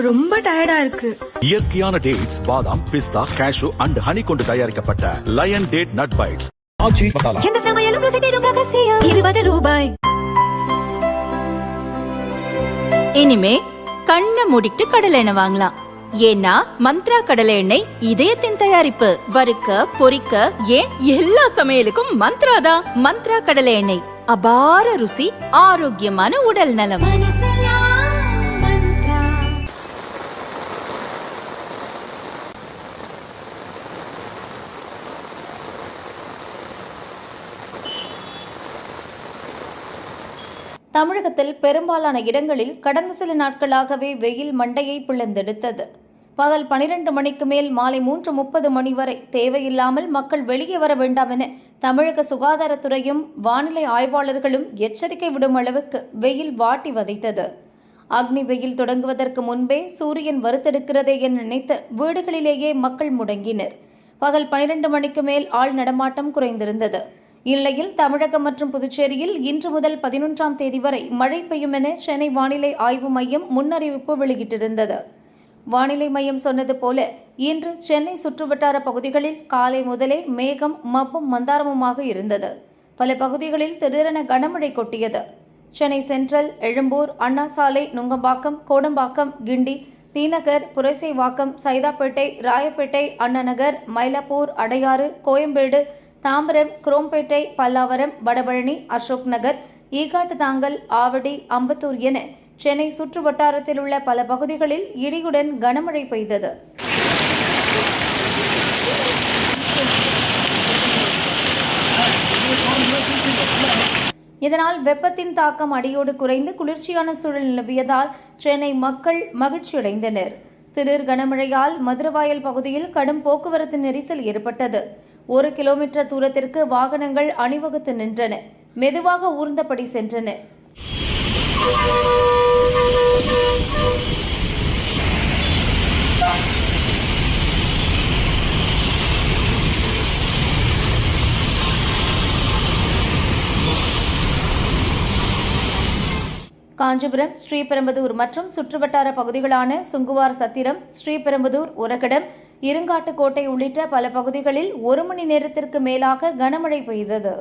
ரொம்ப டயர்டா இருக்கு. இயற்கையான டேட்ஸ், பாதாம், பிஸ்தா, கேஷு அண்ட் ஹனி கொண்டு தயாரிக்கப்பட்ட லயன் டேட் நட் பைட்ஸ். ஆச்சி மசாலா. எந்த சமையலும் ருசி தேடும் ரகசியம். 20 ரூபாய். இனிமே கண்ணை மூடிட்டு கடலை எண்ணெய் வாங்கலாம். ஏன்னா மந்த்ரா கடலை எண்ணெய் இதயத்தின் தயாரிப்பு. வறுக்க, பொரிக்க, ஏன் எல்லா சமையலுக்கும் மந்த்ரா தான். மந்த்ரா கடலை எண்ணெய், அபார ருசி, ஆரோக்கியமான உடல் நலம். தமிழகத்தில் பெரும்பாலான இடங்களில் கடந்த சில நாட்களாகவே வெயில் மண்டையை பிளந்தெடுத்தது. பகல் 12 மணிக்கு மேல் மாலை 3:30 மணி வரை தேவையில்லாமல் மக்கள் வெளியே வர வேண்டாம் என தமிழக சுகாதாரத்துறையும் வானிலை ஆய்வாளர்களும் எச்சரிக்கை விடும் அளவுக்கு வெயில் வாட்டி வதைத்தது. அக்னி வெயில் தொடங்குவதற்கு முன்பே சூரியன் வறுத்தெடுக்கிறதே என நினைத்து வீடுகளிலேயே மக்கள் முடங்கினர். பகல் 12 மணிக்கு மேல் ஆள் நடமாட்டம் குறைந்திருந்தது. இந்நிலையில் தமிழகம் மற்றும் புதுச்சேரியில் இன்று முதல் 11ஆம் தேதி வரை மழை பெய்யும் என சென்னை வானிலை ஆய்வு மையம் முன்னறிவிப்பு வெளியிட்டிருந்தது. வானிலை மையம் சொன்னது போல இன்று சென்னை சுற்றுவட்டார பகுதிகளில் காலை முதலே மேகம் மப்பும் மந்தாரமுமாக இருந்தது. பல பகுதிகளில் திடீரென கனமழை கொட்டியது. சென்னை சென்ட்ரல், எழும்பூர், அண்ணா சாலை, நுங்கம்பாக்கம், கோடம்பாக்கம், கிண்டி, தீநகர், புரசைவாக்கம், சைதாப்பேட்டை, ராயப்பேட்டை, அண்ணாநகர், மயிலாப்பூர், அடையாறு, கோயம்பேடு, தாம்பரம், குரோம்பேட்டை, பல்லாவரம், வடபழனி, அசோக் நகர், ஈகாட்டுதாங்கல், ஆவடி, அம்பத்தூர் என சென்னை சுற்று வட்டாரத்தில் உள்ள பல பகுதிகளில் இடியுடன் கனமழை பெய்தது. இதனால் வெப்பத்தின் தாக்கம் அடியோடு குறைந்து குளிர்ச்சியான சூழல் நிலவியதால் சென்னை மக்கள் மகிழ்ச்சியடைந்தனர். திடீர் கனமழையால் மதுரவாயல் பகுதியில் கடும் போக்குவரத்து நெரிசல் ஏற்பட்டது. 1 கிலோமீட்டர் தூரத்திற்கு வாகனங்கள் அணிவகுத்து நின்றன. மெதுவாக ஊர்ந்தபடி சென்றன. காஞ்சிபுரம், ஸ்ரீபெரும்புதூர் மற்றும் சுற்றுவட்டார பகுதிகளான சுங்குவார் சத்திரம், ஸ்ரீபெரும்புதூர், உரகடம், இருங்காட்டுக்கோட்டை உள்ளிட்ட பல பகுதிகளில் 1 மணி நேரத்திற்கு மேலாக கனமழை பெய்தது.